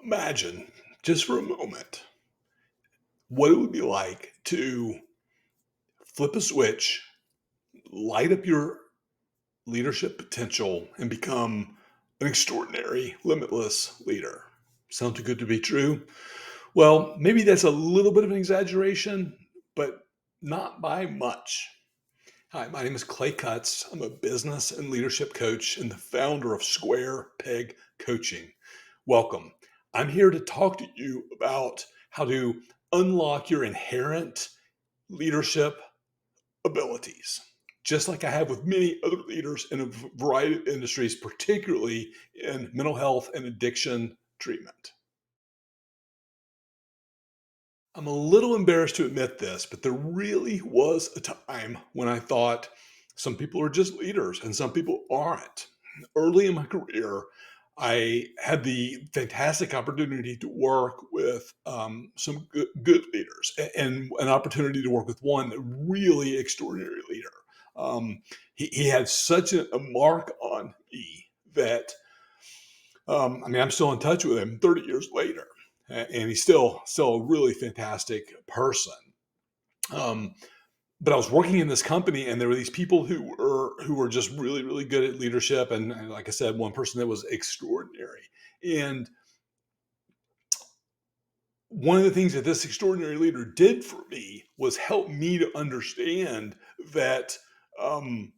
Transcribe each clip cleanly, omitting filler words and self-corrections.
Imagine, just for a moment, what it would be like to flip a switch, light up your leadership potential, and become an extraordinary, limitless leader. Sound too good to be true? Well, maybe that's a little bit of an exaggeration, but not by much. Hi, my name is Clay Cutts. I'm a business and leadership coach and the founder of Square Peg Coaching. Welcome. I'm here to talk to you about how to unlock your inherent leadership abilities, just like I have with many other leaders in a variety of industries, particularly in mental health and addiction treatment. I'm a little embarrassed to admit this, but there really was a time when I thought some people are just leaders and some people aren't. Early in my career, I had the fantastic opportunity to work with some good leaders and an opportunity to work with one really extraordinary leader. He had such a mark on me that I'm still in touch with him 30 years later, and he's still a really fantastic person. Um, but I was working in this company, and there were these people who were just really good at leadership, and like I said, one person that was extraordinary. And one of the things that this extraordinary leader did for me was help me to understand that um,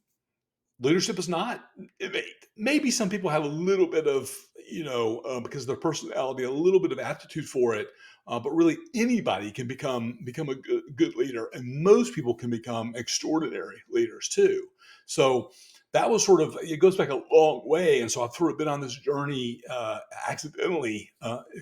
leadership is not innate. Maybe some people have a little bit of, because of their personality, a little bit of aptitude for it. But really, anybody can become a good leader, and most people can become extraordinary leaders too. So that was sort of it goes back a long way, and so I've sort of been on this journey accidentally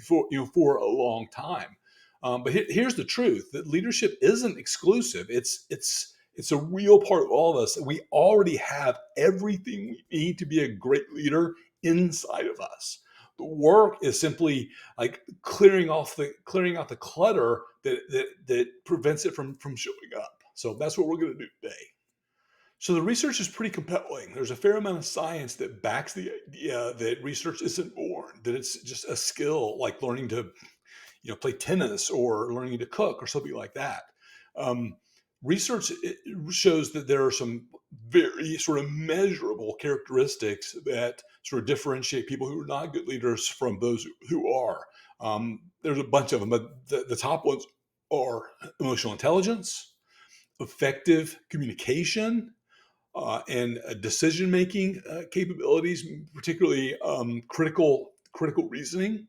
for a long time. But here's the truth: that leadership isn't exclusive. It's a real part of all of us. We already have everything we need to be a great leader inside of us. The work is simply like clearing out the clutter that prevents it from showing up. So that's what we're going to do today. So the research is pretty compelling. There's a fair amount of science that backs the idea that research isn't born, that it's just a skill like learning to play tennis or learning to cook or something like that. Um, Research shows that there are some very sort of measurable characteristics that sort of differentiate people who are not good leaders from those who are. There's a bunch of them, but the top ones are emotional intelligence, effective communication, and decision making capabilities, particularly critical reasoning.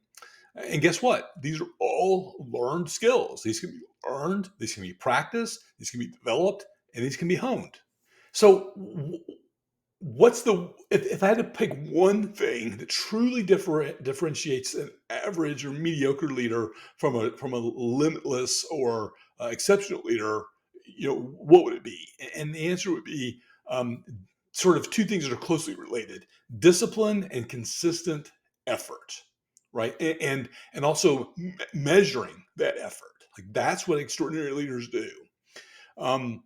And guess what? These are all learned skills. These can be earned, these can be practiced, these can be developed, and these can be honed. So, what's if I had to pick one thing that truly differentiates an average or mediocre leader from a limitless or exceptional leader, what would it be? And the answer would be um, sort of two things that are closely related: discipline and consistent effort, right? And also measuring that effort. Like that's what extraordinary leaders do. Um,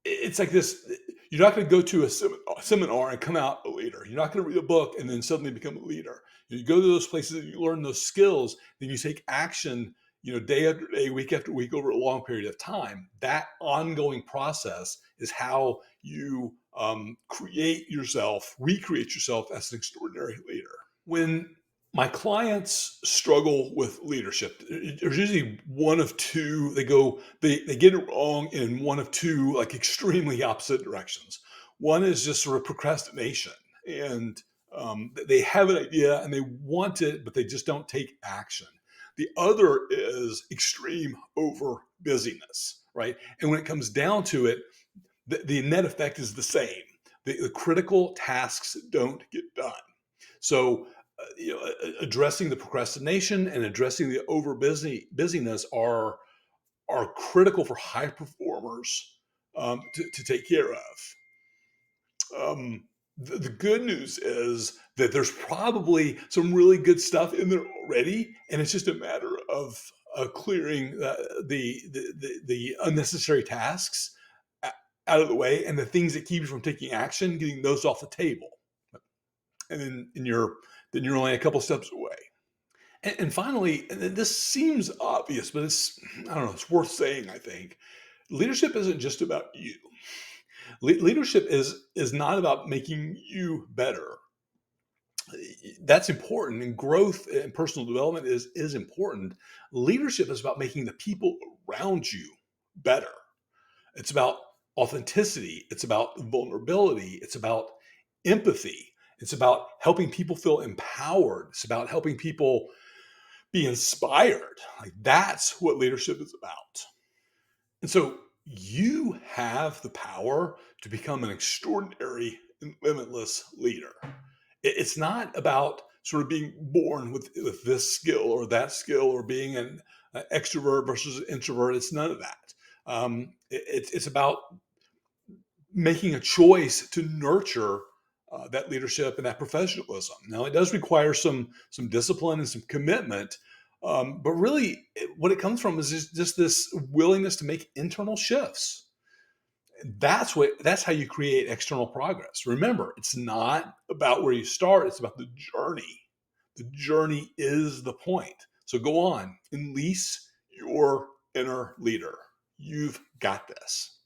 it's like this. You're not going to go to a seminar and come out a leader. You're not going to read a book and then suddenly become a leader. You go to those places and you learn those skills, then you take action, day after day, week after week, over a long period of time. That ongoing process is how you recreate yourself as an extraordinary leader. When my clients struggle with leadership, there's usually one of two. They get it wrong in one of two, like extremely opposite directions. One is just sort of procrastination, and they have an idea and they want it, but they just don't take action. The other is extreme over busyness, right? And when it comes down to it, the net effect is the same. The critical tasks don't get done. So, addressing the procrastination and addressing the busyness are critical for high performers to take care of. The good news is that there's probably some really good stuff in there already, and it's just a matter of clearing the unnecessary tasks out of the way, and the things that keep you from taking action, getting those off the table, and then you're only a couple steps away. And finally, and this seems obvious, but it's, I don't know, it's worth saying, I think. Leadership isn't just about you. Leadership is not about making you better. That's important, and growth and personal development is important. Leadership is about making the people around you better. It's about authenticity, it's about vulnerability, it's about empathy, it's about helping people feel empowered, it's about helping people be inspired. Like, that's what leadership is about. And so you have the power to become an extraordinary and limitless leader. It's not about sort of being born with this skill or that skill, or being an extrovert versus an introvert. It's none of that. It's about making a choice to nurture that leadership and that professionalism. Now, it does require some discipline and some commitment, but really, what it comes from is just this willingness to make internal shifts. That's how you create external progress. Remember, it's not about where you start; it's about the journey. The journey is the point. So go on, unleash your inner leader. You've got this.